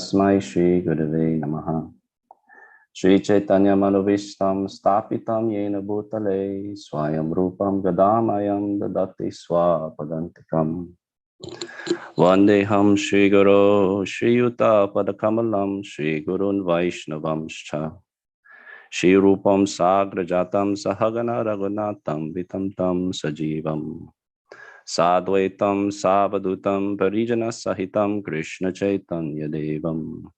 Tasmai Shri Gurave Namaha. Shri Chaitanya Manovistam Stapitam Yena Bhutale Swayam Rupam Gadamayam Dadati Swapadantikam Vandeham Shri Guru Shri Yuta Padakamalam Shri Gurun Vaishnavamscha Shri Rupam Sagrajatam Sahagana Raghunatam Vitam Tam Sajivam Sadvaitam Savadutam Parijana Sahitam Krishna Chaitanya Devam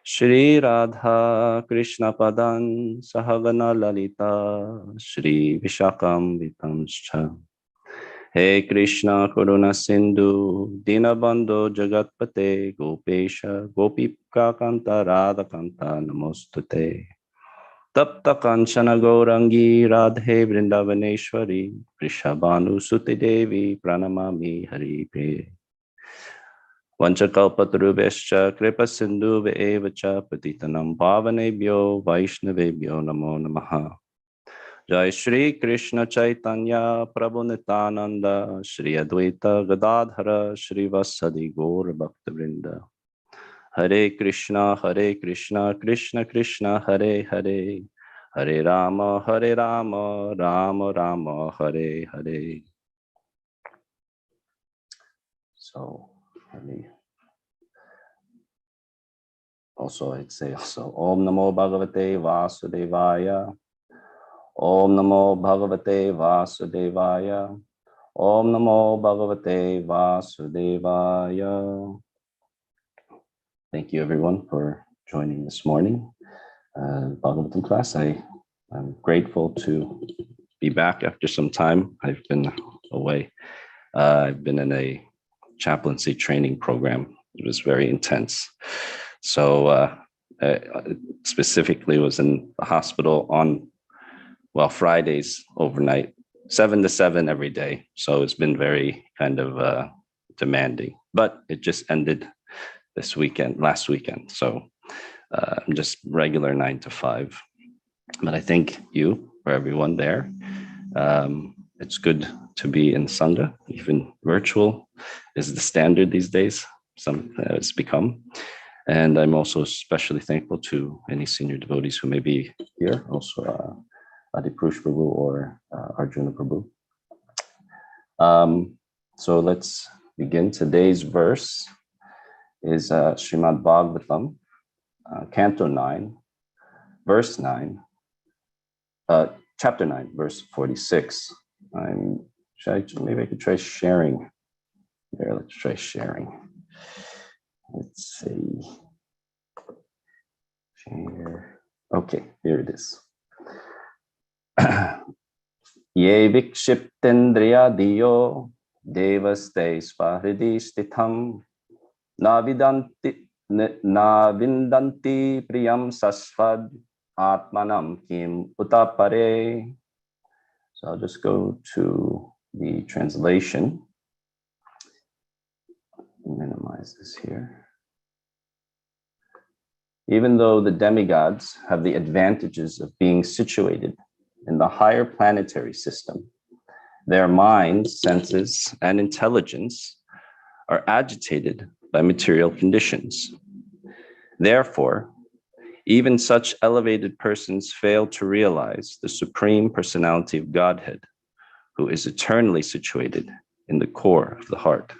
Shri Radha Krishna Padan Sahagana Lalita Shri Vishakam Vitamscha He Krishna Karuna Sindhu Dinabandho Jagatpate Gopesha Gopika Kanta Radha Kanta Namostute Tapta Kanchana Gaurangi Radhe Vrindavaneshwari Prishabhanu Suti Devi Pranamami Haripe Vanchakalpatarubhescha Kripa Sindhu Ve'evacha Patitanam Pavanebhyo Vaishnavebhyo Namo Namaha Jai Shri Krishna Chaitanya Prabhu Nityananda Shri Advaita Gadadhara Shri Vasadi Gaur Bhaktivinoda Hare Krishna Krishna Krishna Hare Hare Hare Rama Rama Rama Hare Hare. So let me I'd say Om Namo Bhagavate Vasudevaya. Om Namo Bhagavate Vasudevaya. Om Namo Bhagavate Vasudevaya. Thank you everyone for joining this morning. Bhagavatam class. I'm grateful to be back after some time. I've been away. I've been in a chaplaincy training program. It was very intense. So specifically was in the hospital on, Fridays overnight, 7 to 7 every day. So it's been very kind of demanding, but it just ended last weekend. So I'm just regular 9 to 5. But I thank you for everyone there. It's good to be in Sangha, even virtual is the standard these days. It's become. And I'm also especially thankful to any senior devotees who may be here, also Adipurush Prabhu or Arjuna Prabhu. So let's begin. Today's verse is Srimad Bhagavatam, Canto 9, verse 9, chapter 9, verse 46. Maybe I could try sharing. Here, let's try sharing. Let's see. Share. Okay, here it is. Ye vikshiptendriya diyo devaste svahridi stitham na vindanti priyam sasvad atmanam kim utapare. So I'll just go to the translation. Minimize this here. Even though the demigods have the advantages of being situated in the higher planetary system, their minds, senses, and intelligence are agitated by material conditions. Therefore, even such elevated persons fail to realize the Supreme Personality of Godhead, who is eternally situated in the core of the heart.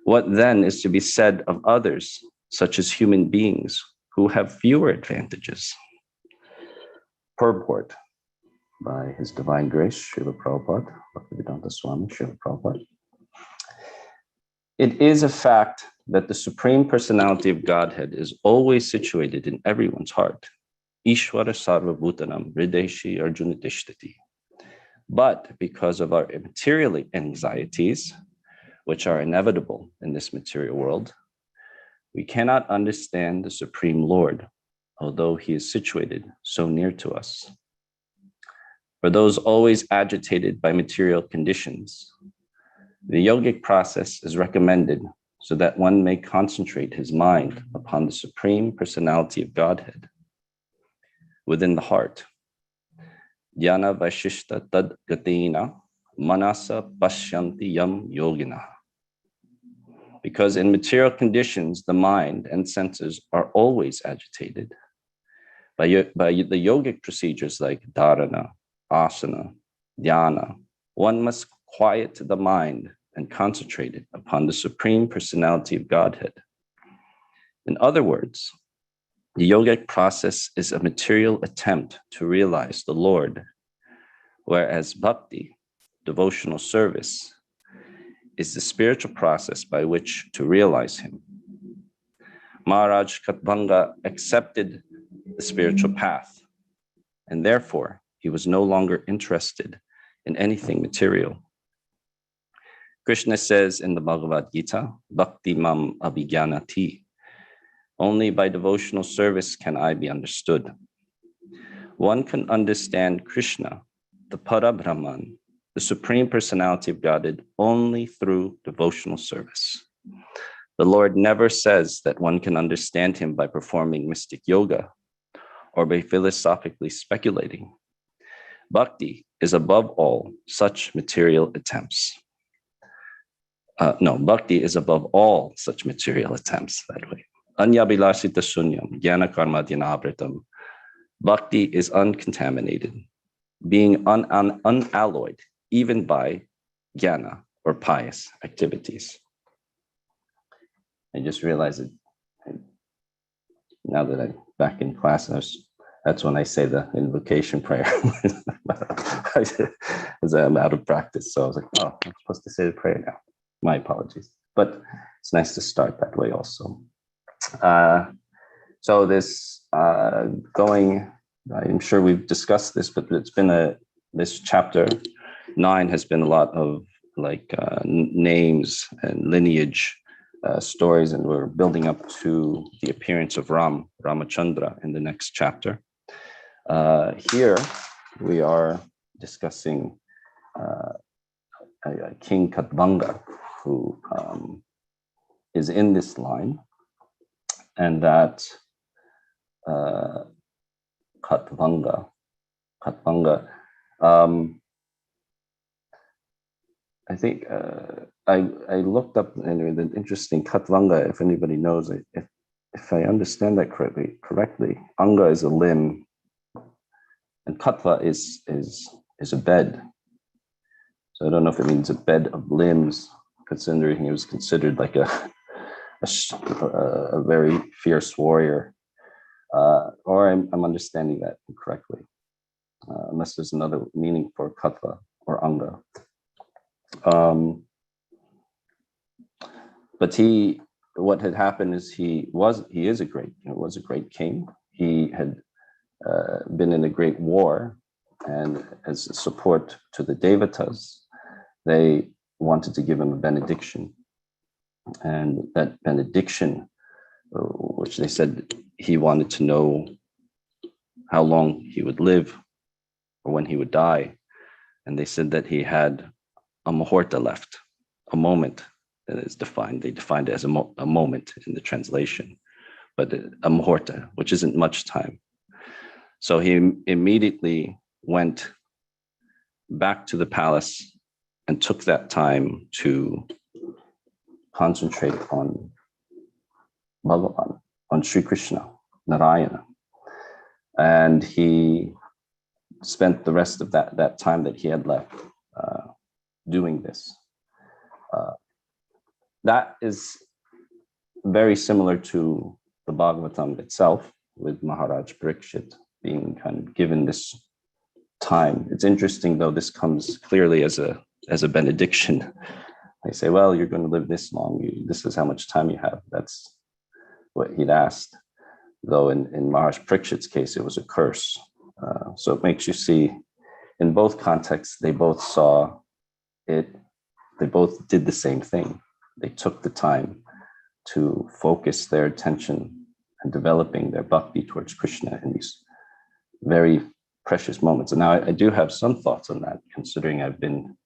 What then is to be said of others, such as human beings, who have fewer advantages? Purport by His Divine Grace, Srila Prabhupada, Bhaktivedanta Swami, Srila Prabhupada. It is a fact that the Supreme Personality of Godhead is always situated in everyone's heart. Ishvara Sarva Bhutanam Hrideshi Arjuna Tishtati. But because of our material anxieties, which are inevitable in this material world, we cannot understand the Supreme Lord, although He is situated so near to us. For those always agitated by material conditions, the yogic process is recommended so that one may concentrate his mind upon the Supreme Personality of Godhead within the heart. Dhyana Vaishishta Tad Gatina Manasa Pashyanti Yam Yogina. Because in material conditions, the mind and senses are always agitated. By the yogic procedures like dharana, asana, dhyana, one must quiet the mind and concentrate it upon the Supreme Personality of Godhead. In other words, the yogic process is a material attempt to realize the Lord, whereas bhakti, devotional service, is the spiritual process by which to realize him. Maharaj Katvanga accepted the spiritual path, and therefore he was no longer interested in anything material. Krishna says in the Bhagavad Gita, Bhakti mam abhijnanati, only by devotional service can I be understood. One can understand Krishna, the Parabrahman, the Supreme Personality of Godhead, only through devotional service. The Lord never says that one can understand him by performing mystic yoga or by philosophically speculating. Bhakti is above all such material attempts. Bhakti is above all such material attempts that way. Anyabhilasita sunyam, jnana karma dhyanavritam. Bhakti is uncontaminated, being unalloyed even by jnana or pious activities. I just realized it now that I'm back in class. That's when I say the invocation prayer. As I'm out of practice. So I was like, oh, I'm supposed to say the prayer now. My apologies. But it's nice to start that way also. So this I'm sure we've discussed this, but it's been this chapter 9 has been a lot of names and lineage stories, and we're building up to the appearance of Ramachandra in the next chapter. Here we are discussing King Katvanga, who is in this line, and that Katvanga. I think I looked up an interesting Katvanga. If anybody knows, if I understand that correctly, Anga is a limb, and Katva is a bed. So I don't know if it means a bed of limbs, considering he was considered like a very fierce warrior, or I'm understanding that incorrectly, unless there's another meaning for Katva or Anga. But what had happened is he was a great king. He had been in a great war, and as a support to the Devatas, they wanted to give him a benediction. And that benediction, which they said he wanted to know how long he would live or when he would die. And they said that he had a muhurta left, a moment that is defined. They defined it as a moment in the translation, but a muhurta, which isn't much time. So he immediately went back to the palace and took that time to concentrate on Bhagavan, on Sri Krishna, Narayana. And he spent the rest of that time that he had left doing this. That is very similar to the Bhagavatam itself, with Maharaj Parikshit being kind of given this time. It's interesting, though, this comes clearly as a benediction. They say, well, you're going to live this long. This is how much time you have. That's what he'd asked. Though in Maharaj Parikshit's case, it was a curse. So it makes you see, in both contexts, they both saw it. They both did the same thing. They took the time to focus their attention and developing their bhakti towards Krishna in these very precious moments. And now I do have some thoughts on that, considering I've been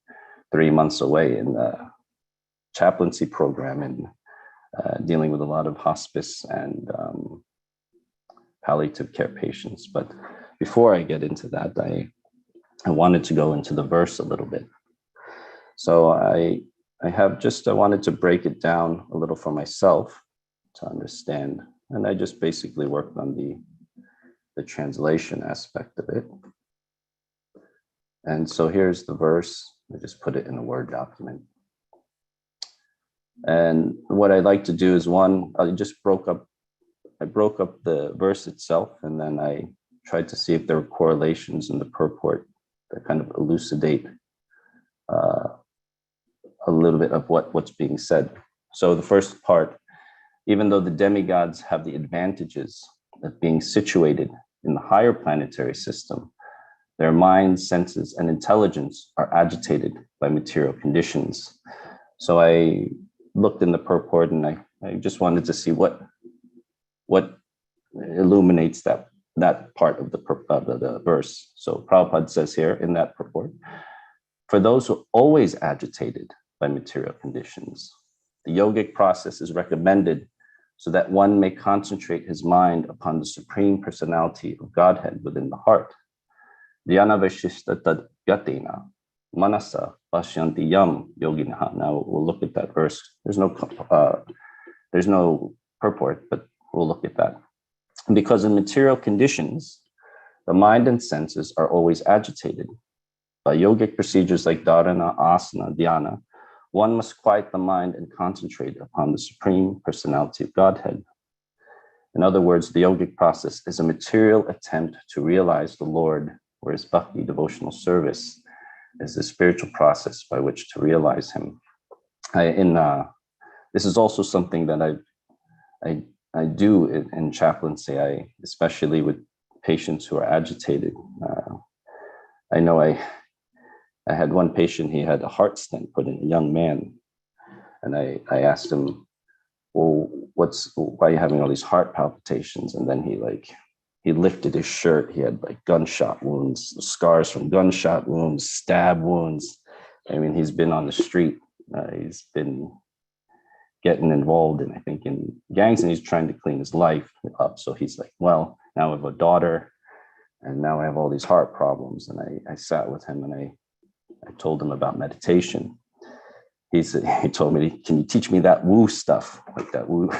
3 months away in the chaplaincy program and dealing with a lot of hospice and palliative care patients. But before I get into that, I wanted to go into the verse a little bit. So I wanted to break it down a little for myself to understand. And I just basically worked on the translation aspect of it. And so here's the verse. I just put it in a Word document. And what I'd like to do is I broke up the verse itself, and then I tried to see if there were correlations in the purport that kind of elucidate a little bit of what's being said. So the first part, even though the demigods have the advantages of being situated in the higher planetary system, their minds, senses, and intelligence are agitated by material conditions. So I looked in the purport, and I just wanted to see what illuminates that part of the verse. So Prabhupada says here in that purport, for those who are always agitated by material conditions, the yogic process is recommended so that one may concentrate his mind upon the Supreme Personality of Godhead within the heart. Dhyanavashishta tad gatina manasa pashyanti yam yoginaha. Now we'll look at that verse. There's no purport, but we'll look at that. Because in material conditions, the mind and senses are always agitated. By yogic procedures like dharana, asana, dhyana, one must quiet the mind and concentrate upon the Supreme Personality of Godhead. In other words, the yogic process is a material attempt to realize the Lord, whereas bhakti, devotional service, is the spiritual process by which to realize him. This is also something that I do in chaplaincy, especially with patients who are agitated. I know I had one patient, he had a heart stent put in, a young man. And I asked him, well, why are you having all these heart palpitations? And then he lifted his shirt. He had like gunshot wounds, scars from gunshot wounds, stab wounds. I mean, he's been on the street. He's been getting involved in, I think, in gangs, and he's trying to clean his life up. So he's like, well, now I have a daughter, and now I have all these heart problems. And I sat with him, and I told him about meditation. He told me, can you teach me that woo stuff? Like that woo,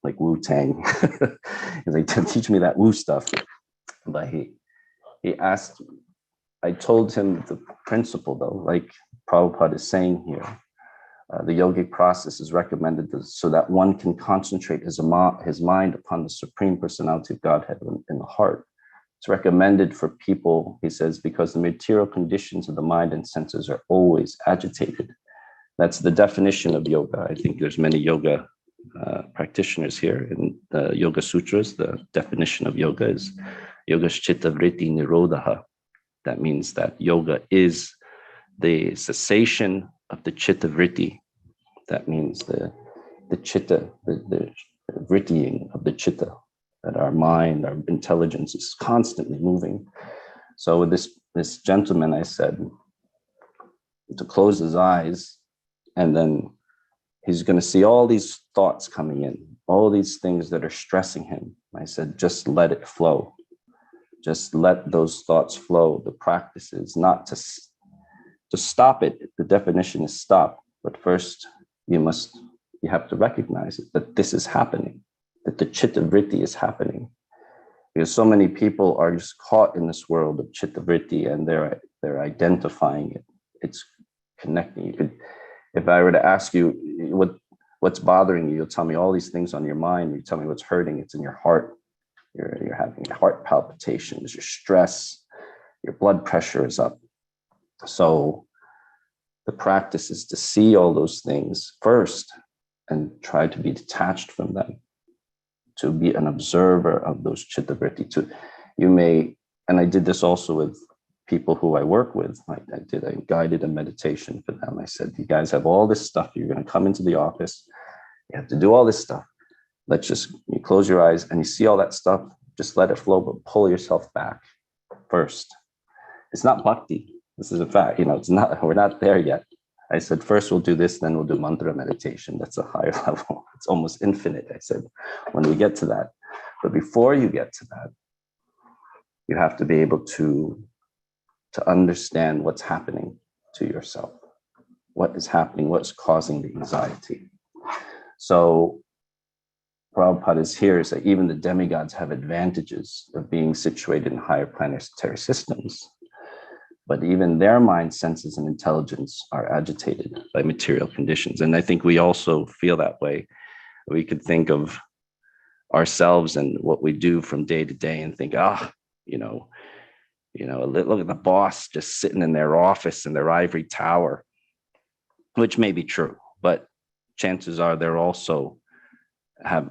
like Wu-Tang. He's like, teach me that woo stuff. But he asked, I told him the principle though, like Prabhupada is saying here, the yogic process is recommended so that one can concentrate his mind upon the Supreme Personality of Godhead in the heart. It's recommended for people, he says, because the material conditions of the mind and senses are always agitated. That's the definition of yoga. I think there's many yoga practitioners here in the Yoga Sutras. The definition of yoga is yogaschitta vritti nirodha. That means that yoga is the cessation of the chitta vritti. That means the chitta, the vrittiing of the chitta, that our mind, our intelligence is constantly moving. So with this gentleman, I said to close his eyes, and then he's going to see all these thoughts coming in, all these things that are stressing him. I said, just let it flow. Just let those thoughts flow. The practice is not to stop it. The definition is stop. But first, you have to recognize it, that this is happening, that the chitta vritti is happening. Because so many people are just caught in this world of chitta vritti, and they're identifying it. It's connecting. You could, if I were to ask you what's bothering you, you'll tell me all these things on your mind. You tell me what's hurting, it's in your heart. You're having heart palpitations, you're stressed, your blood pressure is up. So the practice is to see all those things first and try to be detached from them, to be an observer of those chitta vritti. And I did this also with people who I work with. I guided a meditation for them. I said, you guys have all this stuff. You're going to come into the office. You have to do all this stuff. You close your eyes and you see all that stuff. Just let it flow, but pull yourself back first. It's not bhakti. This is a fact. It's not. We're not there yet. I said, first we'll do this, then we'll do mantra meditation. That's a higher level. It's almost infinite. I said, when we get to that. But before you get to that, you have to be able to understand what's happening to yourself. what is happening, what's causing the anxiety. So Prabhupada is here is that even the demigods have advantages of being situated in higher planetary systems, but even their mind, senses, and intelligence are agitated by material conditions. And I think we also feel that way. We could think of ourselves and what we do from day to day and think, look at the boss just sitting in their office in their ivory tower, which may be true, but chances are they're also have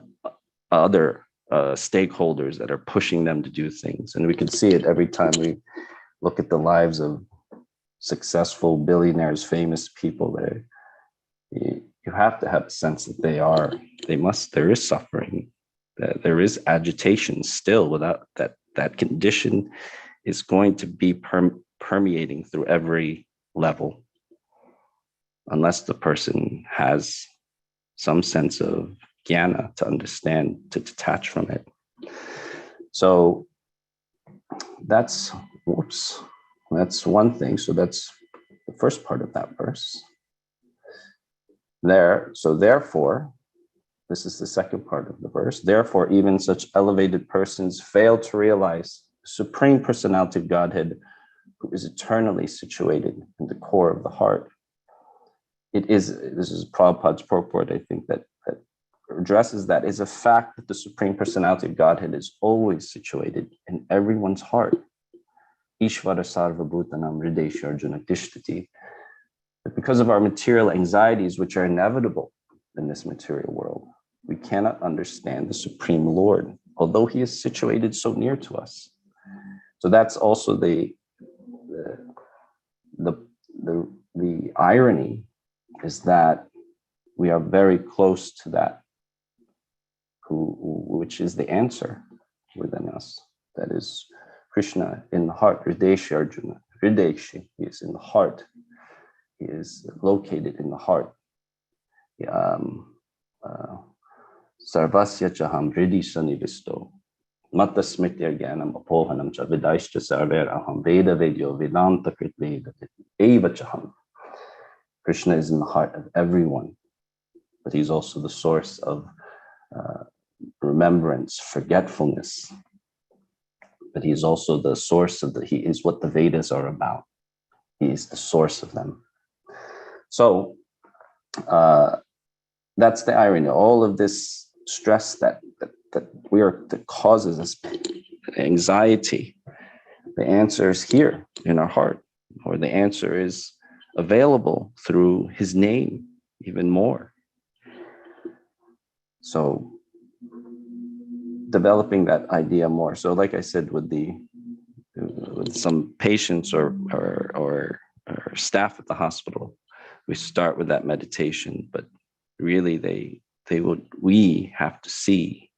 other stakeholders that are pushing them to do things. And we can see it every time we look at the lives of successful billionaires, famous people. That you have to have a sense that there is suffering, that there is agitation still. Without that condition is going to be permeating through every level, unless the person has some sense of jnana to understand, to detach from it. So that's one thing. So that's the first part of that verse. So therefore, this is the second part of the verse. Therefore, even such elevated persons fail to realize the Supreme Personality of Godhead, who is eternally situated in the core of the heart. This is Prabhupada's purport, I think, that addresses that is a fact that the Supreme Personality of Godhead is always situated in everyone's heart. Ishvara sarva bhutanam hridesha arjuna tishtati. But because of our material anxieties, which are inevitable in this material world, we cannot understand the Supreme Lord, although he is situated so near to us. So that's also the irony, is that we are very close to that, which is the answer within us. That is Krishna in the heart, Hrideshi Arjuna. Hrideshi, he is in the heart. He is located in the heart. Sarvasya chaham hridi sanivisto. Mata smitya jnanam apohanam cha vidaishcha sarver aham veda vedyo vedanta krit veda eva chaham. Krishna is in the heart of everyone, but he's also the source of remembrance, forgetfulness. But he is also the source he is what the Vedas are about. He is the source of them. So that's the irony. All of this stress that causes us anxiety, the answer is here in our heart, or the answer is available through his name even more. So developing that idea more. So like I said, with some patients or staff at the hospital, we start with that meditation, but really we have to see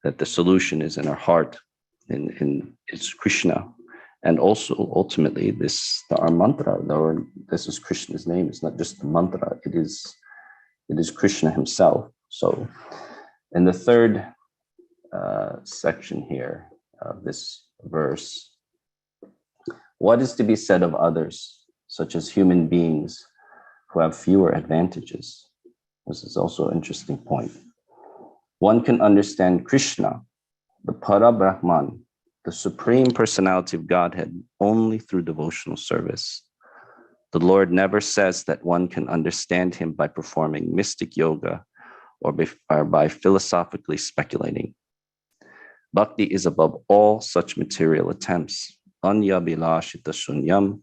that the solution is in our heart, in it's Krishna. And also ultimately our mantra, this is Krishna's name. It's not just the mantra, it is Krishna himself. So in the third section here of this verse, what is to be said of others, such as human beings who have fewer advantages? This is also an interesting point. One can understand Krishna, the Para Brahman, the Supreme Personality of Godhead, only through devotional service. The Lord never says that one can understand him by performing mystic yoga or by philosophically speculating. Bhakti is above all such material attempts. Anya bilashita shunyam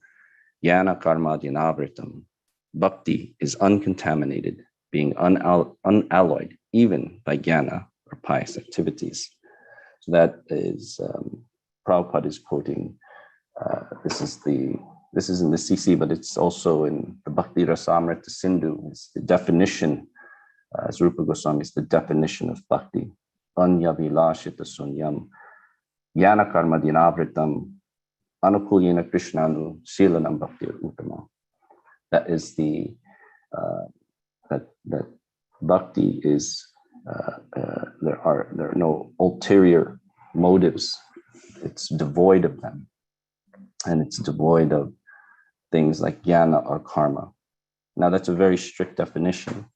jnana karma dinavritam. Bhakti is uncontaminated, being unalloyed even by jnana or pious activities. So that is, Prabhupada is quoting, this is in the CC, but it's also in the Bhakti Rasamrita Sindhu. It's the definition, as Rupa Goswami is the definition of Bhakti. Anya vilashita sunyam jnana karma dinavritam anukulyena krishnanu silanam bhaktir uttama. That is that Bhakti is there are no ulterior motives. It's devoid of them, and it's devoid of things like jnana or karma. Now, that's a very strict definition,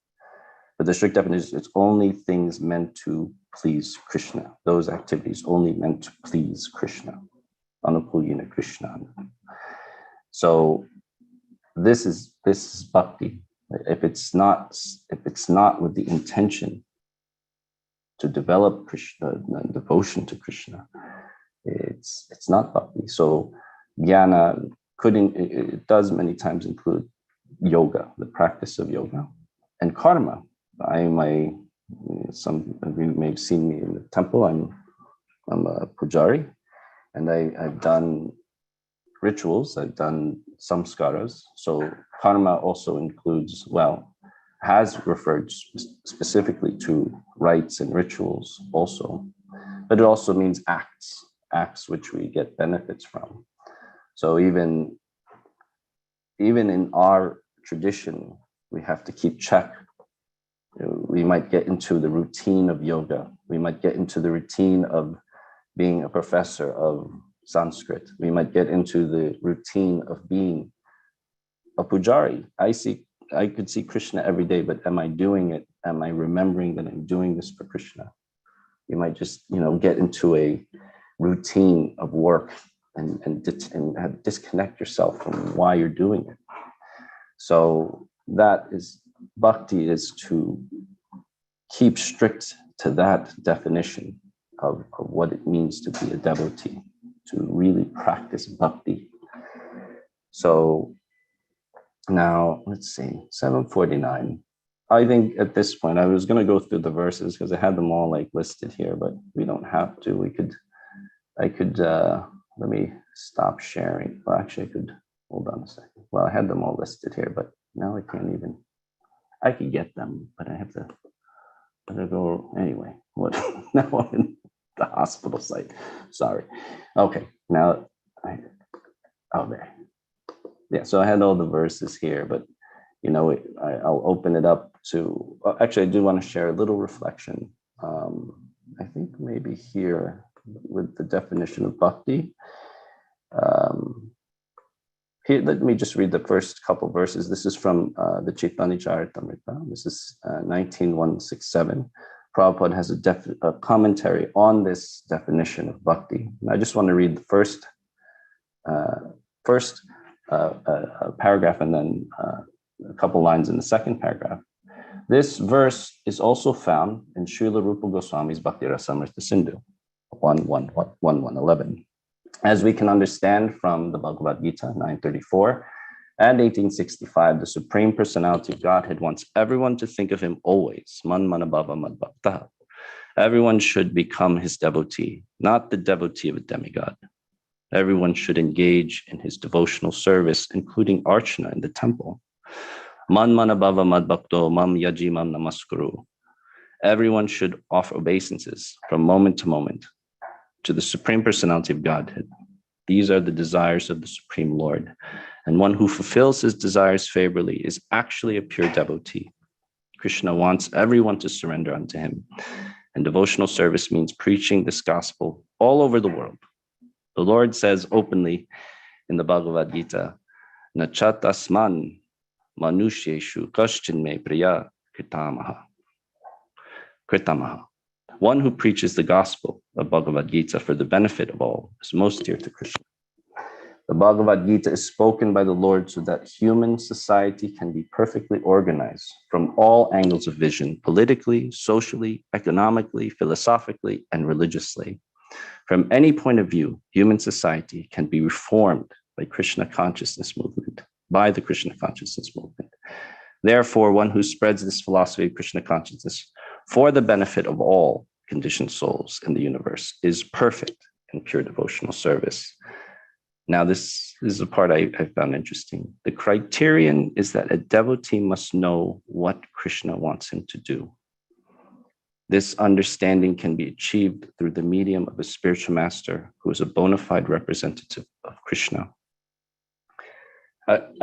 but the strict definition is it's only things meant to please Krishna. Those activities only meant to please Krishna. Anupulina Krishna. So this is bhakti. If it's not with the intention to develop Krishna, devotion to Krishna, it's not bhakti. So jnana it does many times include yoga, the practice of yoga, and karma. Some of you may have seen me in the temple. I'm a pujari, and I've done rituals. I've done samskaras. So karma also includes, has referred specifically to rites and rituals also, but it also means acts which we get benefits from. So even in our tradition, we have to keep check. We might get into the routine of yoga. We might get into the routine of being a professor of Sanskrit. We might get into the routine of being a pujari. I could see Krishna every day, but am I doing it? Am I remembering that I'm doing this for Krishna? You might just, get into a routine of work and disconnect yourself from why you're doing it. So that is bhakti, is to keep strict to that definition of what it means to be a devotee, to really practice bhakti. So now let's see, 749. I think at this point, I was going to go through the verses because I had them all listed here, but we don't have to. I could, let me stop sharing. Well, actually, I could, hold on a second. Well, I had them all listed here, but now I can't even, I could get them, but I have to go anyway. What? Now I'm in the hospital site. Sorry. Okay, now, there. Yeah, so I had all the verses here, but I'll open it up to, actually, I do want to share a little reflection. I think maybe here with the definition of bhakti. Here, let me just read the first couple verses. This is from the Chaitanya Charitamrita. This is 19167. Prabhupada has a commentary on this definition of bhakti. And I just want to read the first paragraph and then a couple lines in the second paragraph. This verse is also found in Srila Rupa Goswami's Bhakti Rasamrita Sindhu, 1.11. As we can understand from the Bhagavad Gita, 934 and 1865, the Supreme Personality of Godhead wants everyone to think of him always. Man manabhava mad bhakta. Everyone should become his devotee, not the devotee of a demigod. Everyone should engage in his devotional service, including archana in the temple. Man manabhava mad bhakto mam yaji mam namaskuru. Everyone should offer obeisances from moment to moment to the Supreme Personality of Godhead. These are the desires of the Supreme Lord, and one who fulfills his desires favorably is actually a pure devotee. Krishna wants everyone to surrender unto him, and devotional service means preaching this gospel all over the world. The Lord says openly in the Bhagavad Gita, Nachatasman manusheshu kaschin me priya kritamaha. One who preaches the gospel of Bhagavad Gita for the benefit of all is most dear to Krishna. The Bhagavad Gita is spoken by the Lord so that human society can be perfectly organized from all angles of vision, politically, socially, economically, philosophically, and religiously. From any point of view, human society can be reformed by the Krishna consciousness movement. Therefore, one who spreads this philosophy of Krishna consciousness for the benefit of all conditioned souls in the universe is perfect in pure devotional service. Now, this is the part I found interesting. The criterion is that a devotee must know what Krishna wants him to do. This understanding can be achieved through the medium of a spiritual master who is a bona fide representative of Krishna.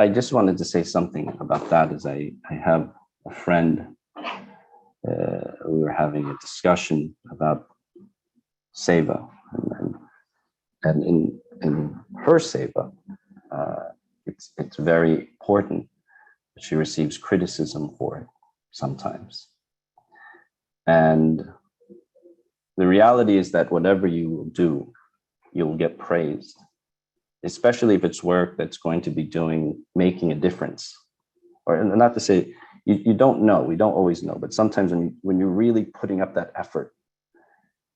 I just wanted to say something about that, as I have a friend. We were having a discussion about seva, and in her seva, it's very important. She receives criticism for it sometimes. And the reality is that whatever you will do, you'll get praised, especially if it's work that's going to be making a difference. Or not to say, you don't know, we don't always know, but sometimes when you're really putting up that effort,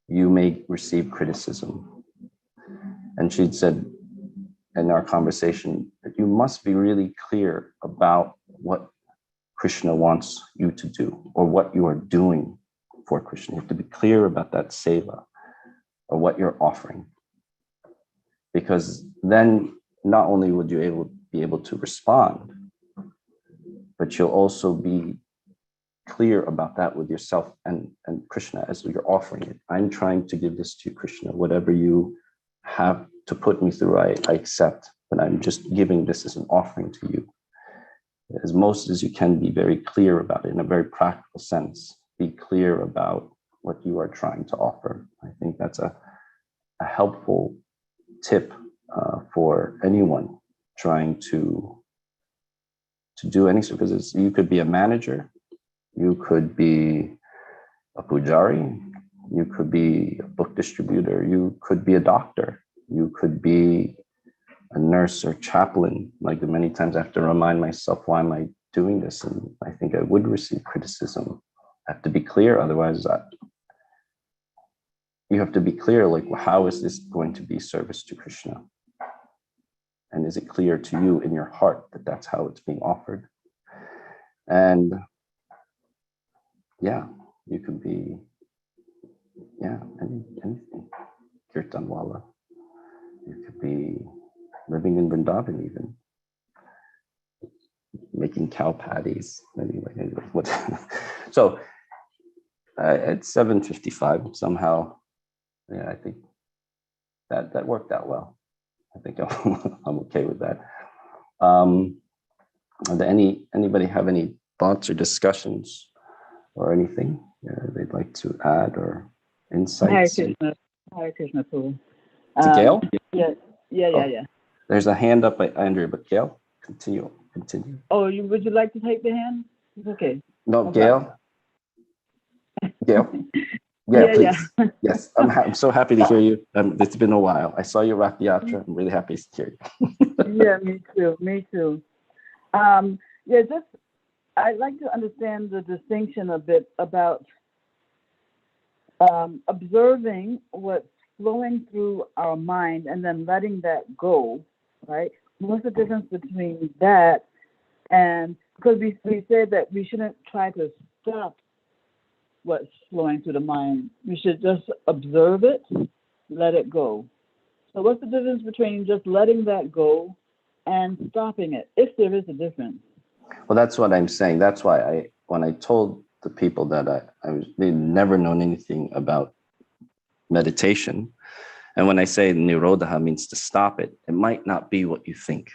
you may receive criticism. And she'd said in our conversation that you must be really clear about what Krishna wants you to do or what you are doing for Krishna. You have to be clear about that seva or what you're offering. Because then not only would you be able to respond, but you'll also be clear about that with yourself and Krishna as you're offering it. I'm trying to give this to you, Krishna. Whatever you have to put me through, I accept, but I'm just giving this as an offering to you. As most as you can, be very clear about it in a very practical sense. Be clear about what you are trying to offer. I think that's a helpful tip for anyone trying to do anything, because you could be a manager, you could be a pujari, you could be a book distributor, you could be a doctor, you could be a nurse or chaplain. Like many times I have to remind myself, why am I doing this? And I think I would receive criticism. I have to be clear, otherwise you have to be clear, like, well, how is this going to be service to Krishna? And is it clear to you in your heart that that's how it's being offered? And yeah, you could be, anything. Kirtanwala. You could be living in Vrindavan even. Making cow patties. Anyway, what? So at 7:55, somehow, yeah, I think that worked out well. I think I'm okay with that. Anybody have any thoughts or discussions or anything they'd like to add or insights? Hare Krishna, Prabhu. To Gail? Yeah. There's a hand up by Andrew, but Gail, continue. Oh, would you like to take the hand? It's okay. No, Gail? Gail? Yeah, please. Yeah. Yes, I'm so happy to hear you. It's been a while. I saw you Rath Yatra. I'm really happy to hear you. Yeah, me too. I'd like to understand the distinction a bit about observing what's flowing through our mind and then letting that go, right? What's the difference between that and, because we said that we shouldn't try to stop what's flowing through the mind. We should just observe it, let it go. So what's the difference between just letting that go and stopping it, if there is a difference? Well, that's what I'm saying. That's why when I told the people that they'd never known anything about meditation, and when I say nirodha means to stop it, it might not be what you think.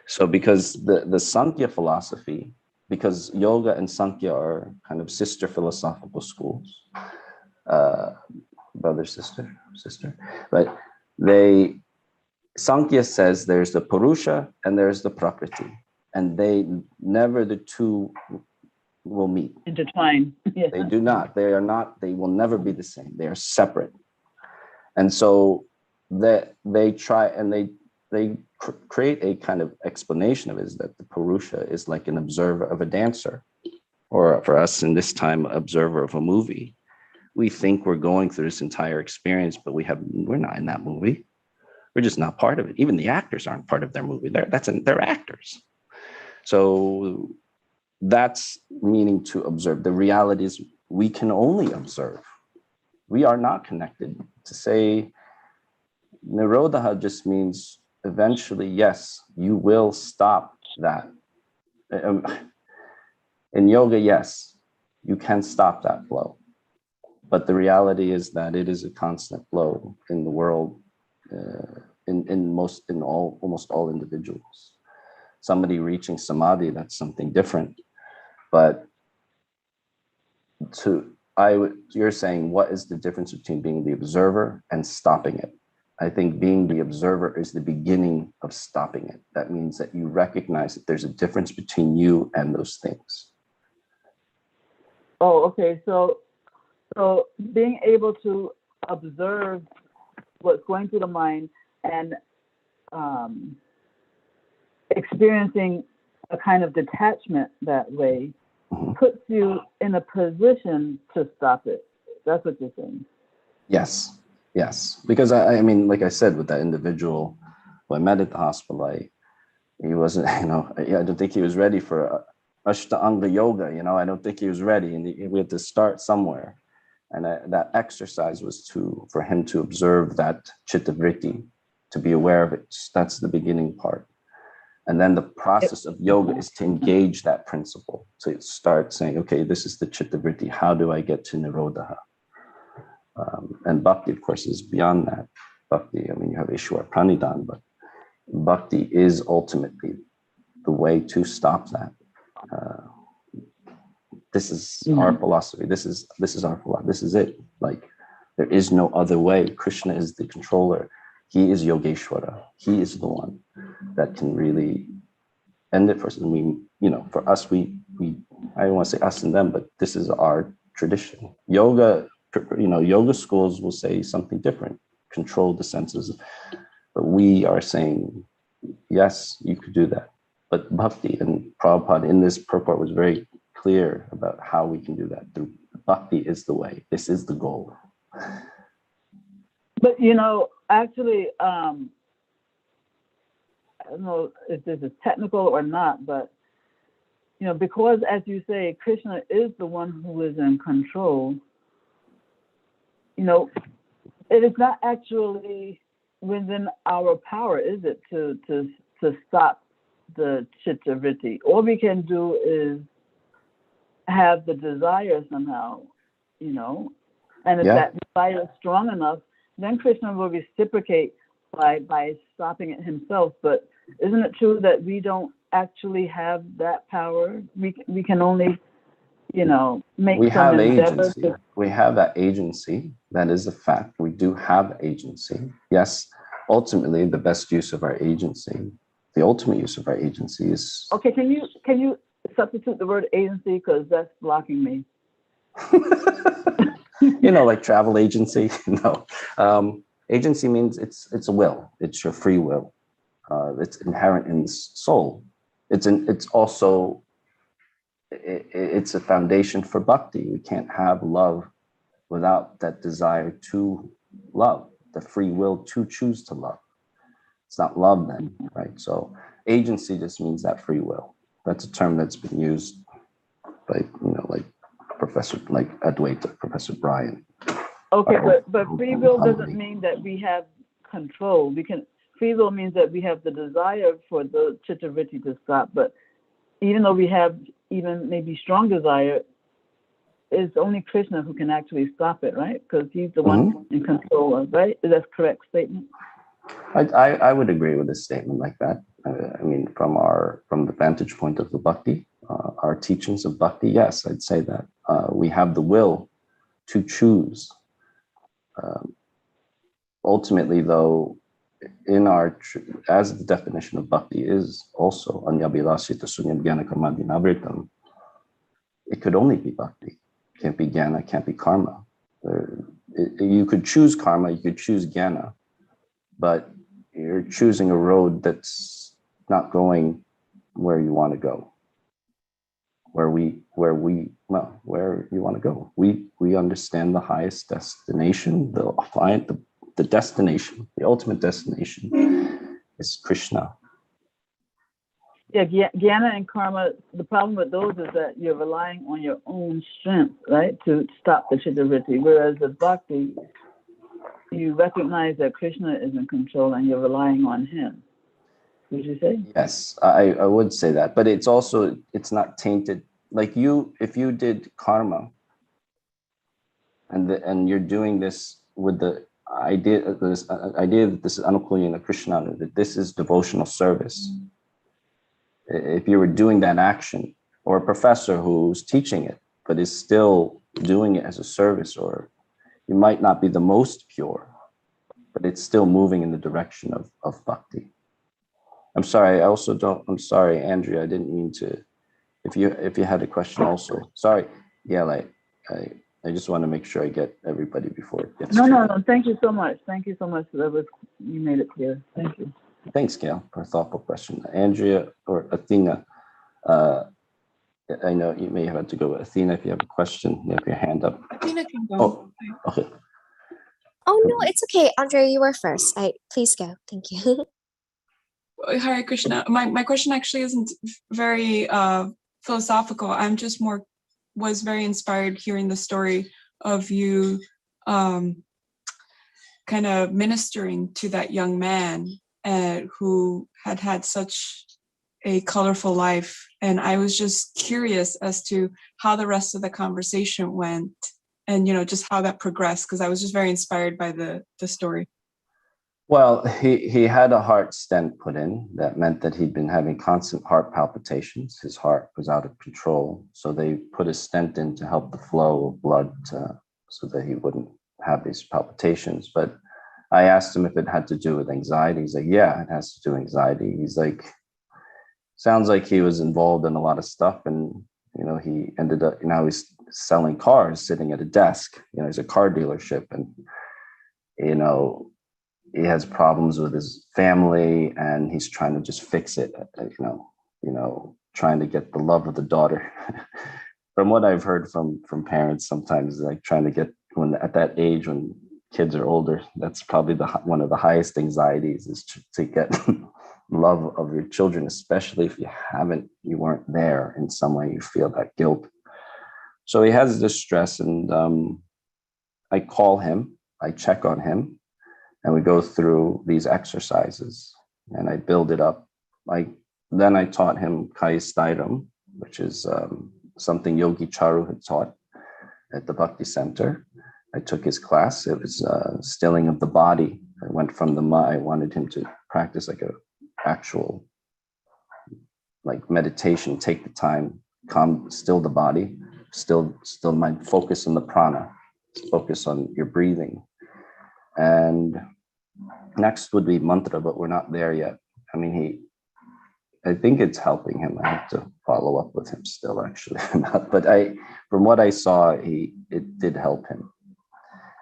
So because the Sankhya philosophy, because yoga and Sankhya are kind of sister philosophical schools, brother, sister, but Sankhya says there's the Purusha and there's the Prakriti, and the two will meet. Intertwine. Yeah. They do not. They are not. They will never be the same. They are separate. And so they try and they create a kind of explanation of it, is that the Purusha is like an observer of a dancer, or for us in this time, observer of a movie. We think we're going through this entire experience, but we're not in that movie. We're just not part of it. Even the actors aren't part of their movie. They're actors. So that's meaning to observe. The reality is we can only observe. We are not connected. To say nirodha just means eventually, yes, you will stop that. In yoga, yes, you can stop that flow. But the reality is that it is a constant flow in the world, almost all individuals. Somebody reaching samadhi, that's something different. But you're saying, what is the difference between being the observer and stopping it? I think being the observer is the beginning of stopping it. That means that you recognize that there's a difference between you and those things. Oh, okay. So being able to observe what's going through the mind and experiencing a kind of detachment that way puts you in a position to stop it. That's what you're saying. Yes, yes. Because I mean, like I said, with that individual who I met at the hospital, he wasn't, I don't think he was ready for Ashtanga yoga, I don't think he was ready, and we had to start somewhere. And that exercise was for him to observe that chitta vritti, to be aware of it. That's the beginning part. And then the process of yoga is to engage that principle. So you start saying, okay, this is the chitta vritti. How do I get to nirodha? And bhakti, of course, is beyond that. Bhakti, you have Ishwar Pranidhan, but bhakti is ultimately the way to stop that. This is our philosophy. This is our philosophy. This is it. Like, there is no other way. Krishna is the controller. He is Yogeshwara. He is the one that can really end it for us. And for us, I don't want to say us and them, but this is our tradition. Yoga, yoga schools will say something different, control the senses. But we are saying, yes, you could do that. But bhakti, and Prabhupada in this purport was very clear about how we can do that. Through bhakti is the way. This is the goal. But actually, I don't know if this is technical or not, but because, as you say, Krishna is the one who is in control. It is not actually within our power, is it, to stop the chitta vritti? All we can do is have the desire somehow, and if that desire is strong enough, then Krishna will reciprocate by stopping it himself. But isn't it true that we don't actually have that power? We can only, make we some have endeavor agency. We have that agency. That is a fact. We do have agency. Yes, ultimately, the best use of our agency, the ultimate use of our agency is... Okay, can you substitute the word agency, because that's blocking me? Like travel agency. No, agency means it's a will. It's your free will. It's inherent in the soul. It's a foundation for bhakti. We can't have love without that desire to love, the free will to choose to love. It's not love then, right? So agency just means that free will. That's a term that's been used by, like Professor, like Advaita, Professor Brian. Okay, but free will doesn't mean that we have control. Free will means that we have the desire for the chitta vritti to stop, but even though we have even maybe strong desire, it's only Krishna who can actually stop it, right? Because he's the one in control of, right? Is that a correct statement? I would agree with a statement like that. From the vantage point of the bhakti, our teachings of bhakti, yes, I'd say that we have the will to choose. Ultimately, though, as the definition of bhakti is also anyabhilasita sunyam jnana karmadhinavritam, it could only be bhakti. It can't be jnana, it can't be karma. You could choose karma, you could choose jnana, but you're choosing a road that's not going where you want to go. Where you want to go. We understand the highest destination, the destination, the ultimate destination is Krishna. Yeah, jnana and karma, the problem with those is that you're relying on your own strength, right, to stop the chitta vritti. Whereas with bhakti, you recognize that Krishna is in control and you're relying on him. Would you say? Yes, I would say that. But it's not tainted. Like if you did karma and you're doing this with the idea that this is anukulyana Krishna, that this is devotional service. If you were doing that action, or a professor who's teaching it, but is still doing it as a service, or you might not be the most pure, but it's still moving in the direction of bhakti. I'm sorry. I'm sorry, Andrea. I didn't mean to. If you had a question also, sorry. Yeah, like I just want to make sure I get everybody before it gets. No. Thank you so much. Thank you so much. You made it clear. Thank you. Thanks, Gail, for a thoughtful question. Andrea or Athena, I know you may have to go. Athena, if you have a question, you have your hand up. Athena can go. Oh, okay. Oh no, it's okay. Andrea, you were first. Please go. Thank you. Hare Krishna. My question actually isn't very philosophical. I'm just was very inspired hearing the story of you kind of ministering to that young man who had such a colorful life. And I was just curious as to how the rest of the conversation went and, just how that progressed, because I was just very inspired by the story. Well, he had a heart stent put in. That meant that he'd been having constant heart palpitations. His heart was out of control. So they put a stent in to help the flow of blood so that he wouldn't have these palpitations. But I asked him if it had to do with anxiety. He's like, yeah, it has to do with anxiety. He's like, sounds like he was involved in a lot of stuff. And, he ended up, now he's selling cars, sitting at a desk. He's a car dealership. And, he has problems with his family and he's trying to just fix it, trying to get the love of the daughter. From what I've heard from parents, sometimes like trying to get at that age when kids are older, that's probably one of the highest anxieties is to get love of your children, especially if you weren't there in some way, you feel that guilt. So he has this stress and I call him, I check on him, and we go through these exercises and I build it up. Then I taught him Kaya Stairam, which is something Yogi Charu had taught at the Bhakti Center. I took his class. It was stilling of the body. I went from the mind. I wanted him to practice like a actual like meditation, take the time, still the body, still mind, focus on the prana, focus on your breathing. And next would be mantra, but we're not there yet. I mean, I think it's helping him. I have to follow up with him still, actually. But from what I saw, it did help him.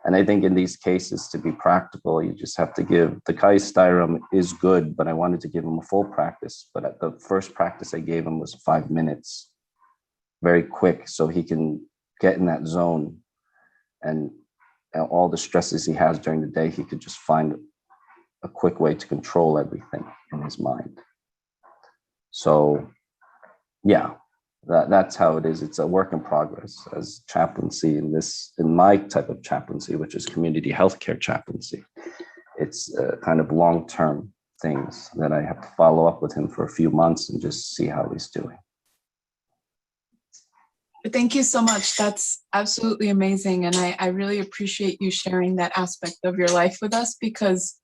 And I think in these cases, to be practical, you just have to give, the Kaya Stairam is good, but I wanted to give him a full practice. But at the first practice I gave him was 5 minutes, very quick, so he can get in that zone and all the stresses he has during the day, he could just find a quick way to control everything in his mind. So, yeah, that's how it is. It's a work in progress as chaplaincy in my type of chaplaincy, which is community healthcare chaplaincy. It's kind of long-term things that I have to follow up with him for a few months and just see how he's doing. Thank you so much. That's absolutely amazing. And I really appreciate you sharing that aspect of your life with us, because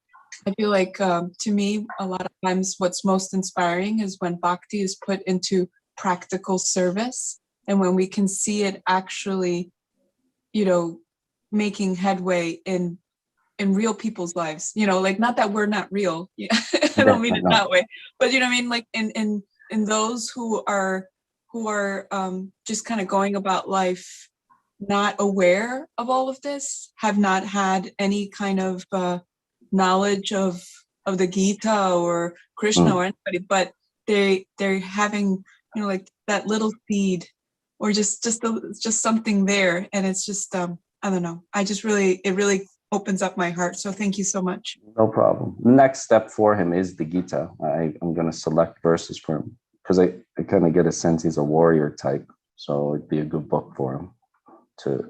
I feel like to me, a lot of times what's most inspiring is when bhakti is put into practical service and when we can see it actually, making headway in real people's lives, like not that we're not real. I don't mean it that way, but you know what I mean? Like in those who are just kind of going about life not aware of all of this, have not had any kind of knowledge of the Gita or Krishna or anybody, but they're having like that little seed or just something there, and it's just I don't know. It really opens up my heart. So thank you so much. No problem. The next step for him is the Gita. I'm going to select verses for him, because I kind of get a sense he's a warrior type. So it'd be a good book for him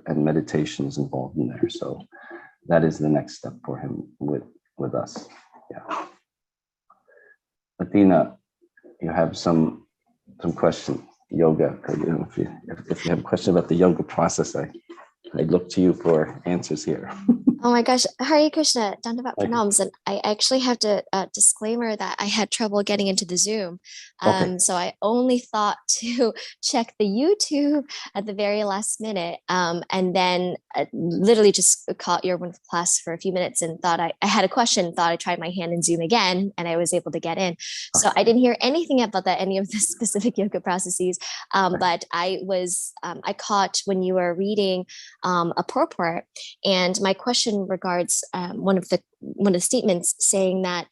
and meditation is involved in there. So that is the next step for him with us. Yeah. Athena, you have some question, yoga. If you have a question about the yoga process, I look to you for answers here. Oh my gosh, Hare Krishna, Dandavat Like, Pranams. And I actually have to disclaimer that I had trouble getting into the Zoom. okay, So I only thought to check the YouTube at the very last minute. And then literally just caught your wonderful class for a few minutes and thought I had a question, thought I tried my hand in Zoom again, and I was able to get in. So I didn't hear anything about that, any of the specific yoga processes. But I caught when you were reading a purport, and my question regards one of the statements saying that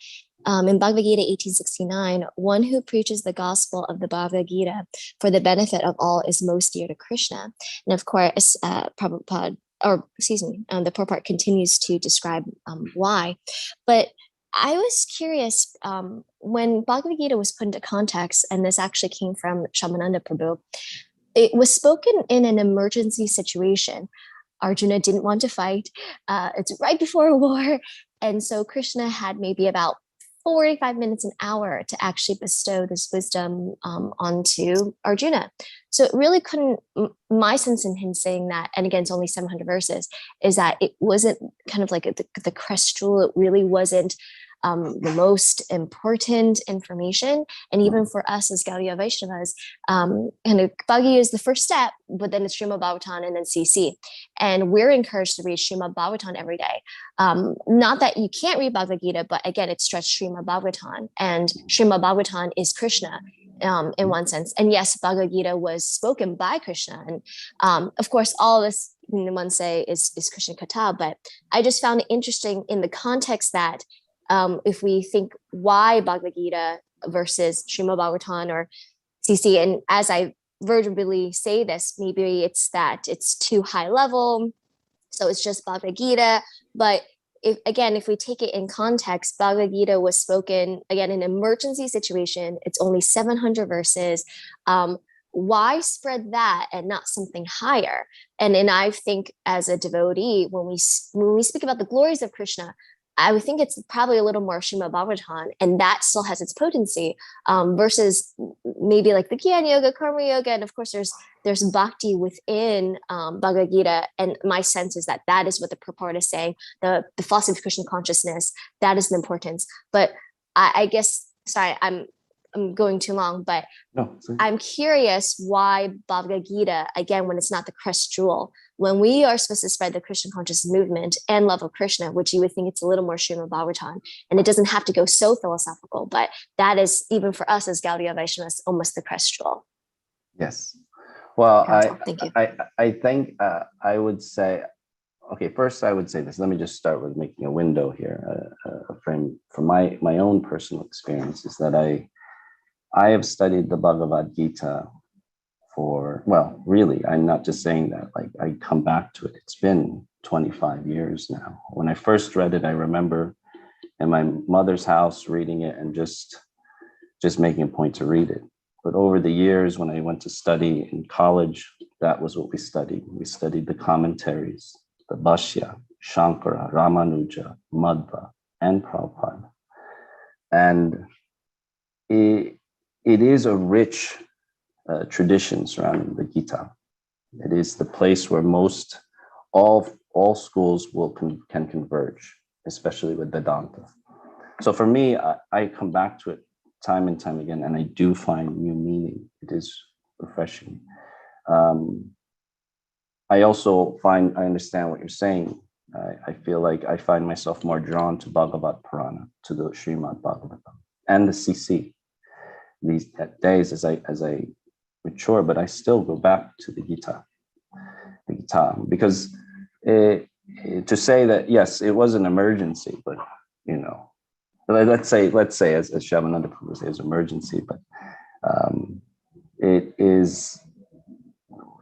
in Bhagavad Gita 1869, one who preaches the gospel of the Bhagavad Gita for the benefit of all is most dear to Krishna. And of course, Prabhupada, the purport continues to describe why. But I was curious, when Bhagavad Gita was put into context, and this actually came from Shamananda Prabhu, it was spoken in an emergency situation. Arjuna didn't want to fight. It's right before a war. And so Krishna had maybe about 45 minutes, an hour to actually bestow this wisdom onto Arjuna. So it really couldn't, my sense in him saying that, and again, it's only 700 verses, is that it wasn't kind of like the crest jewel. It really wasn't the most important information. And even for us as Gaudiya Vaishnavas, kind of Bhagavad Gita is the first step, but then it's Srimad Bhagavatam and then CC. And we're encouraged to read Srimad Bhagavatam every day. Not that you can't read Bhagavad Gita, but again, it's stretched Srimad Bhagavatam. And Srimad Bhagavatam is Krishna in one sense. And yes, Bhagavad Gita was spoken by Krishna. And of course, all of this, one say, is Krishna Katha. But I just found it interesting in the context that if we think why Bhagavad Gita versus Srimad Bhagavatam or CC, and as I verbally say this, maybe it's that it's too high level, so it's just Bhagavad Gita. But if we take it in context, Bhagavad Gita was spoken, again, in an emergency situation. It's only 700 verses. Why spread that and not something higher? And I think as a devotee, when we speak about the glories of Krishna, I would think it's probably a little more Srimad Bhagavatam, and that still has its potency, versus maybe like the Jnana Yoga, Karma Yoga, and of course there's Bhakti within Bhagavad Gita. And my sense is that is what the purport is saying, the philosophy of Krishna consciousness, that is the importance. But I guess, sorry, I'm going too long, but no, I'm curious why Bhagavad Gita, again, when it's not the crest jewel, when we are supposed to spread the Krishna conscious movement and love of Krishna, which you would think it's a little more Srimad Bhagavatam, and it doesn't have to go so philosophical, but that is, even for us as Gaudiya Vaishnavas, almost the crest jewel. yes. Well, Thank you. I think I would say, okay, first I would say this. Let me just start with making a window here, a frame from my own personal experience, is that I have studied the Bhagavad Gita for, well, really, I'm not just saying that, like I come back to it. It's been 25 years now. When I first read it, I remember in my mother's house reading it and just making a point to read it. But over the years, when I went to study in college, that was what we studied. We studied the commentaries, the Bhashya, Shankara, Ramanuja, Madhva, and Prabhupada. And it is a rich tradition surrounding the Gita. It is the place where all schools can converge, especially with Vedanta. So for me, I come back to it time and time again, and I do find new meaning. It is refreshing. I also I understand what you're saying. I feel like I find myself more drawn to Bhagavat Purana, to the Srimad Bhagavatam, and the CC these days as I mature, but I still go back to the Gita, because to say that, yes, it was an emergency, but let's say as Shamananda Prabhu says, it's emergency, but it is,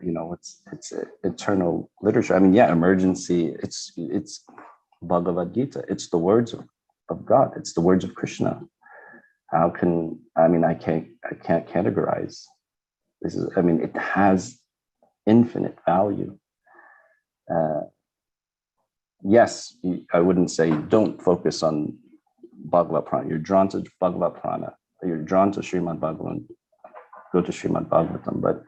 it's eternal literature. I mean, yeah, emergency. It's Bhagavad Gita. It's the words of God. It's the words of Krishna. I can't categorize. It has infinite value. Yes, I wouldn't say don't focus on Bhagavad Purana. You're drawn to Bhagavad Purana. You're drawn to Srimad Bhagavatam. Go to Srimad Bhagavatam, but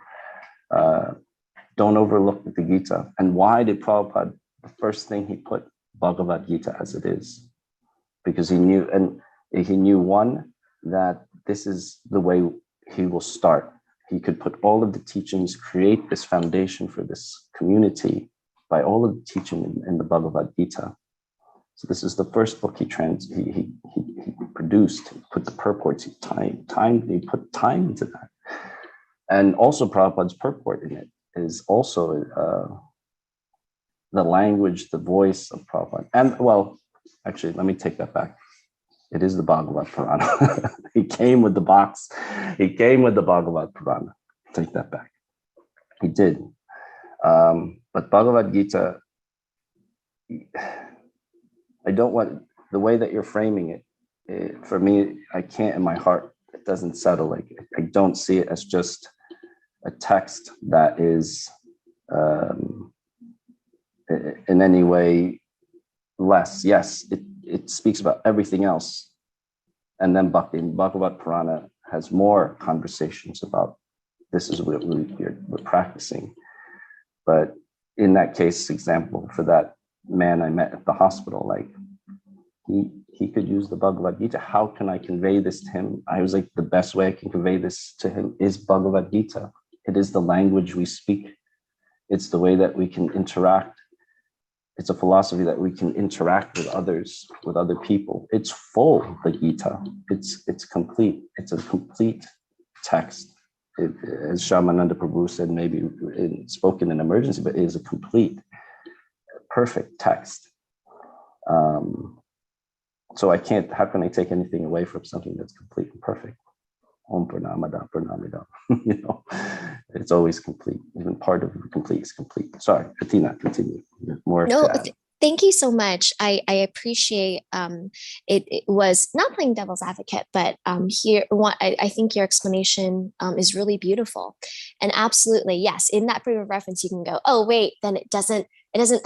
don't overlook the Gita. And why did Prabhupada, the first thing he put Bhagavad Gita as it is, because he knew one, that this is the way he will start. He could put all of the teachings, create this foundation for this community by all of the teaching in the Bhagavad Gita. So this is the first book he produced. He put the purports, he put time into that. And also Prabhupada's purport in it is also the language, the voice of Prabhupada. And well, actually, let me take that back. It is the Bhagavad Purana. He came with the box. He came with the Bhagavad Purana. Take that back. He did. But Bhagavad Gita, I don't want, the way that you're framing it, for me, I can't, in my heart, it doesn't settle. Like, I don't see it as just a text that is in any way less. Yes, it speaks about everything else. And then Bhakti, Bhagavad Purana has more conversations about this is what we're practicing. But in that case, example, for that man I met at the hospital, like he could use the Bhagavad Gita. How can I convey this to him? I was like, the best way I can convey this to him is Bhagavad Gita. It is the language we speak. It's the way that we can interact. It's a philosophy that we can interact with others, with other people. It's full, the Gita. It's complete. It's a complete text. As Shyamananda Prabhu said, maybe spoken in emergency, but it is a complete, perfect text. So I can't, how can I take anything away from something that's complete and perfect? Om Purnamada Purnamida. You know, it's always complete. Even part of complete is complete. Sorry, Katina, continue. More. No, thank you so much. I appreciate it was not playing devil's advocate, but here I think your explanation is really beautiful. And absolutely, yes, in that frame of reference, you can go, oh wait, then it doesn't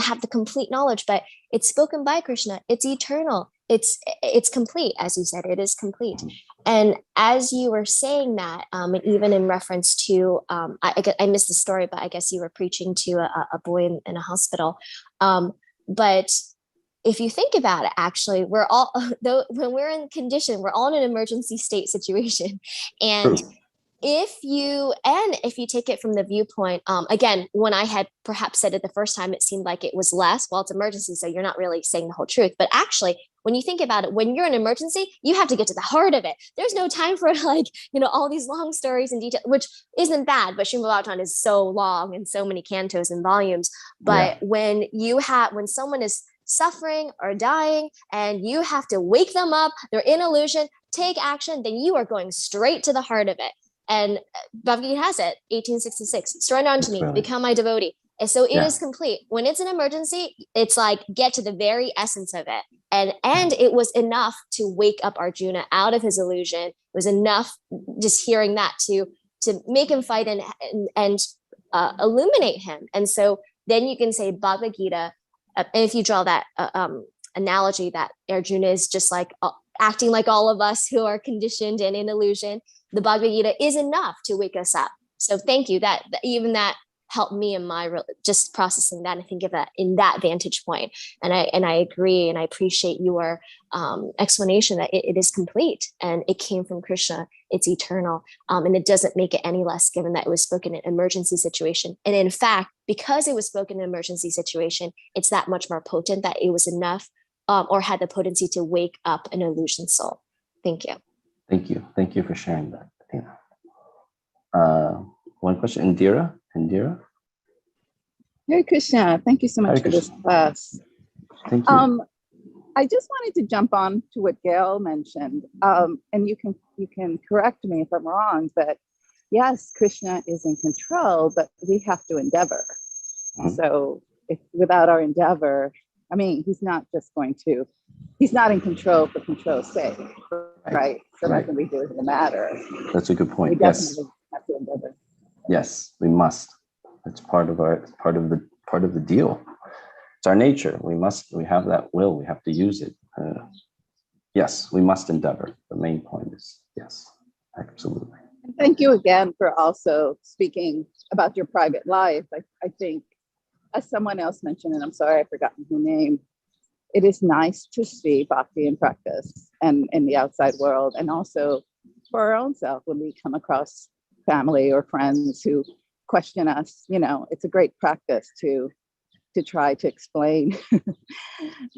have the complete knowledge, but it's spoken by Krishna. It's eternal. It's complete, as you said, it is complete. And as you were saying that, and even in reference to, I missed the story, but I guess you were preaching to a boy in a hospital. But if you think about it, actually, we're all, though, when we're in condition, we're all in an emergency state situation. And if you take it from the viewpoint, again, when I had perhaps said it the first time, it seemed like it was less. Well, it's emergency, so you're not really saying the whole truth. But actually, when you think about it, when you're in an emergency, you have to get to the heart of it. There's no time for all these long stories and detail, which isn't bad, but Srimad Bhagavatam is so long and so many cantos and volumes. But when someone is suffering or dying and you have to wake them up, they're in illusion, take action, then you are going straight to the heart of it. And Bhagavad Gita has it, 1866, surrender unto me, become my devotee. And so it is complete. When it's an emergency, it's like, get to the very essence of it. And it was enough to wake up Arjuna out of his illusion. It was enough just hearing that to make him fight and illuminate him. And so then you can say Bhagavad Gita, and if you draw that analogy that Arjuna is just like acting like all of us who are conditioned and in illusion, the Bhagavad Gita is enough to wake us up. So thank you. That helped me in my just processing that and think of that in that vantage point. And I agree, and I appreciate your explanation that it is complete and it came from Krishna. It's eternal, and it doesn't make it any less, given that it was spoken in an emergency situation. And in fact, because it was spoken in an emergency situation, it's that much more potent that it was enough, or had the potency to wake up an illusioned soul. Thank you. Thank you. Thank you for sharing that, Athena. One question, Indira? Hare Krishna. Thank you so much for this class. Thank you. I just wanted to jump on to what Gail mentioned, and you can correct me if I'm wrong, but yes, Krishna is in control, but we have to endeavor. So if without our endeavor, I mean, he's not in control for control's sake, right? So nothing we do is going to matter. That's a good point. We definitely have to endeavor. Yes, we must. It's part of the deal. It's our nature. We have that will. We have to use it. Yes, we must endeavor. The main point is yes, absolutely. And thank you again for also speaking about your private life. I think, as someone else mentioned, and I'm sorry I've forgotten her name, it is nice to see bhakti in practice and in the outside world, and also for our own self when we come across family or friends who question us. It's a great practice to try to explain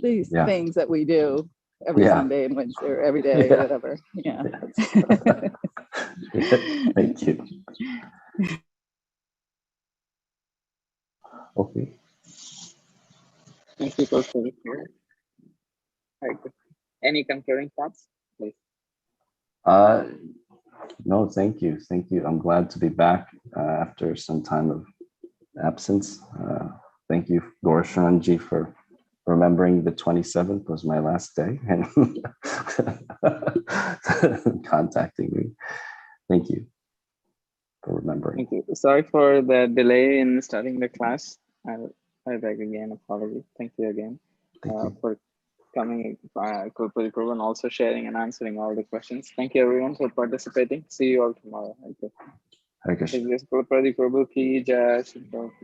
these things that we do every Sunday and Wednesday or every day or whatever. Yeah. Thank you. Okay. Thank you for sharing. Any concluding thoughts, please? No, thank you. Thank you. I'm glad to be back after some time of absence. Thank you, Gorshanji, for remembering the 27th was my last day and contacting me. Thank you for remembering. Thank you. Sorry for the delay in starting the class. I beg again, apology. Thank you again for coming, Kula, and also sharing and answering all the questions. Thank you everyone for participating. See you all tomorrow. Hare Krishna. Kula Pradip Prabhu ki jai.